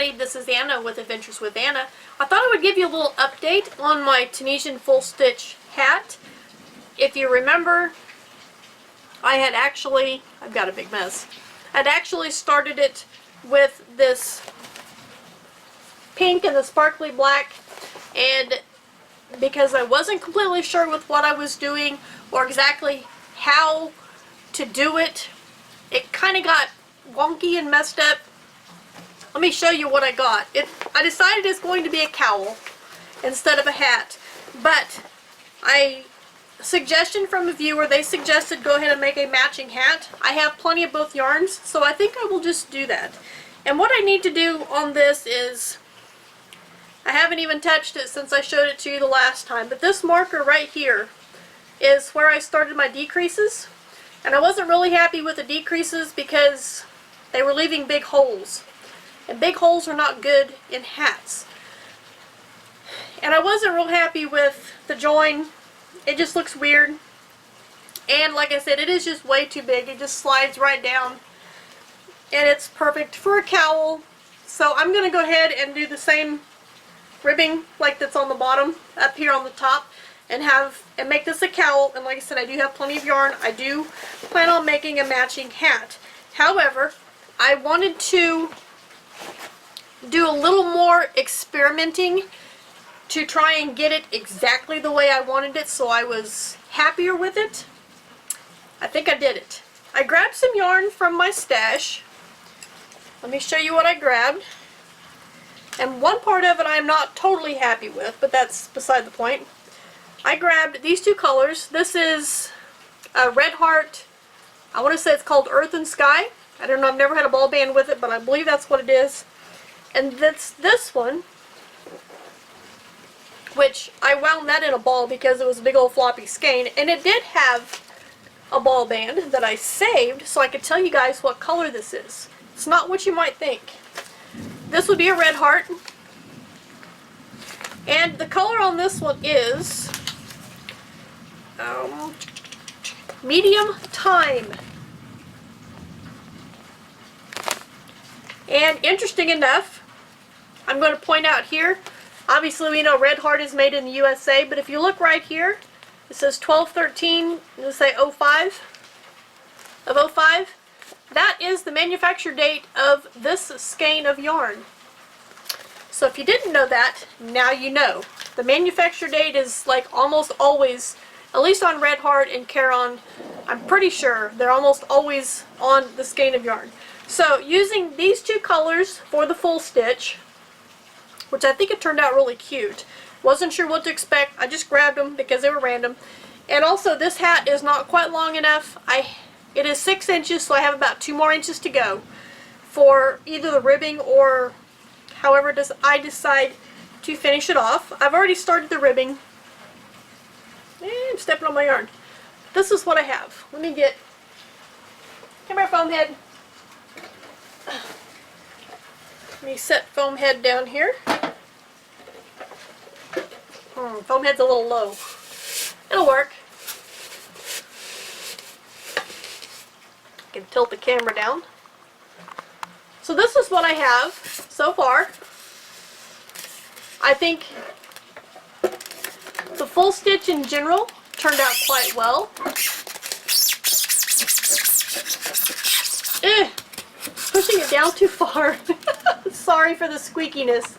everybody, this is Anna with Adventures with Anna. I thought I would give you a little update on my Tunisian full stitch hat. If you remember, I've got a big mess. I'd actually started it with this pink and the sparkly black, and because I wasn't completely sure with what I was doing or exactly how to do it, it kind of got wonky and messed up. Let me show you what I got. I decided it's going to be a cowl instead of a hat, but suggestion from a viewer, they suggested go ahead and make a matching hat. I have plenty of both yarns, so I think I will just do that. And what I need to do on this is, I haven't even touched it since I showed it to you the last time, but this marker right here is where I started my decreases, and I wasn't really happy with the decreases because they were leaving big holes. And big holes are not good in hats. And I wasn't real happy with the join. It just looks weird. And like I said, it is just way too big. It just slides right down. And it's perfect for a cowl. So I'm going to go ahead and do the same ribbing like that's on the bottom up here on the top and make this a cowl. And like I said, I do have plenty of yarn. I do plan on making a matching hat. However, I wanted to do a little more experimenting to try and get it exactly the way I wanted it, so I was happier with it. I think I did it. I grabbed some yarn from my stash. Let me show you what I grabbed. And one part of it I'm not totally happy with, but that's beside the point. I grabbed these two colors. This is a Red Heart. I want to say it's called Earth and Sky. I don't know, I've never had a ball band with it, but I believe that's what it is. And that's this one, which I wound that in a ball because it was a big old floppy skein, and it did have a ball band that I saved so I could tell you guys what color this is. It's not what you might think. This would be a Red Heart, and the color on this one is Medium Time. And interesting enough, I'm going to point out here, obviously we know Red Heart is made in the USA, but if you look right here, it says 12/13, it'll say 05, of 05. That is the manufacture date of this skein of yarn. So if you didn't know that, now you know. The manufacture date is like almost always, at least on Red Heart and Caron, I'm pretty sure they're almost always on the skein of yarn. So using these two colors for the full stitch, which I think it turned out really cute. Wasn't sure what to expect. I just grabbed them because they were random. And also this hat is not quite long enough. It is 6 inches, so I have about 2 more inches to go for either the ribbing or however I decide to finish it off. I've already started the ribbing. And I'm stepping on my yarn. This is what I have. Let me get, come here, foam head. Let me set foam head down here. Foam head's a little low. It'll work. I can tilt the camera down. So this is what I have so far. I think the full stitch in general turned out quite well. Pushing it down too far. Sorry for the squeakiness.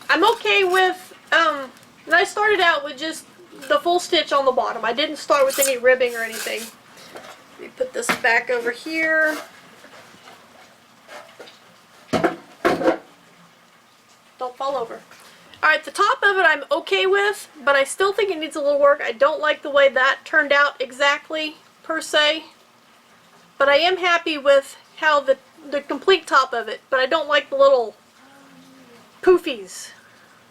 I'm okay with, and I started out with just the full stitch on the bottom. I didn't start with any ribbing or anything. Let me put this back over here. Don't fall over. Alright, the top of it I'm okay with, but I still think it needs a little work. I don't like the way that turned out exactly, per se. But I am happy with how the complete top of it, but I don't like the little poofies,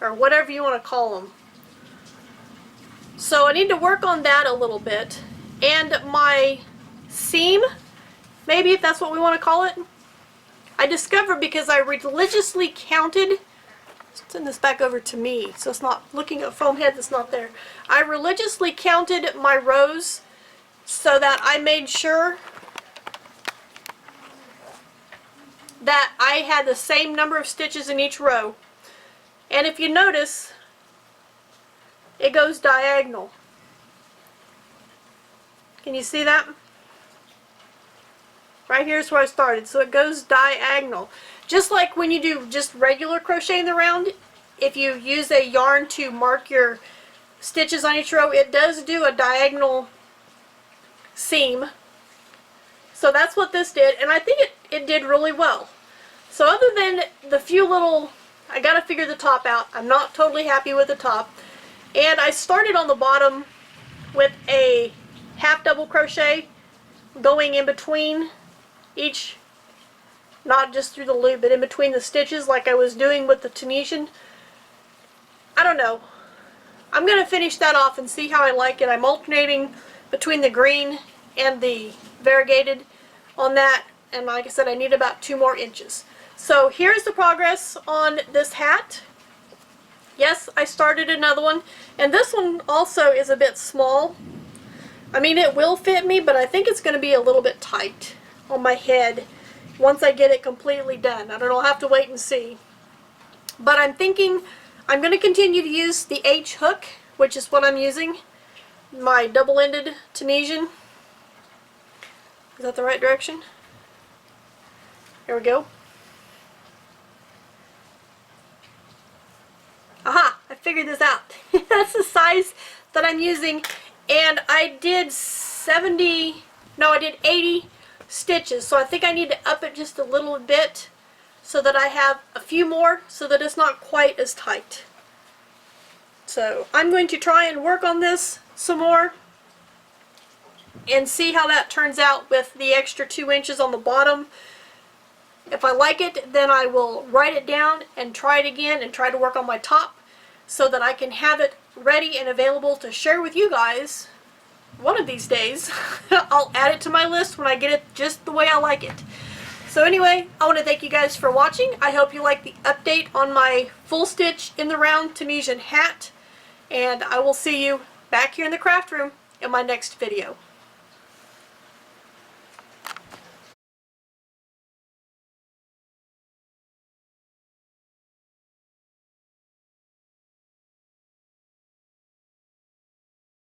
or whatever you want to call them. So I need to work on that a little bit. And my seam, maybe if that's what we want to call it, I discovered because I religiously counted, send this back over to me so it's not looking at foam head that's not there. I religiously counted my rows so that I made sure that I had the same number of stitches in each row. And if you notice, it goes diagonal. Can you see that? Right here's where I started, so it goes diagonal. Just like when you do just regular crocheting the round, if you use a yarn to mark your stitches on each row, it does do a diagonal seam. So that's what this did, and I think it did really well. So other than the few little, I gotta figure the top out. I'm not totally happy with the top. And I started on the bottom with a half double crochet going in between each, not just through the loop, but in between the stitches like I was doing with the Tunisian. I don't know. I'm going to finish that off and see how I like it. I'm alternating between the green and the variegated on that, and like I said, I need about 2 more inches. So here's the progress on this hat. Yes, I started another one, and this one also is a bit small. I mean, it will fit me, but I think it's going to be a little bit tight on my head once I get it completely done. I don't know, I'll have to wait and see. But I'm thinking I'm going to continue to use the H hook, which is what I'm using, my double-ended Tunisian. Is that the right direction? Here we go. Aha! I figured this out. That's the size that I'm using, and I did 80 stitches, so I think I need to up it just a little bit so that I have a few more so that it's not quite as tight. So I'm going to try and work on this some more and see how that turns out with the extra 2 inches on the bottom. If I like it, then I will write it down and try it again and try to work on my top so that I can have it ready and available to share with you guys one of these days. I'll add it to my list when I get it just the way I like it. So anyway, I want to thank you guys for watching. I hope you like the update on my full stitch in the round Tunisian hat, and I will see you back here in the craft room in my next video.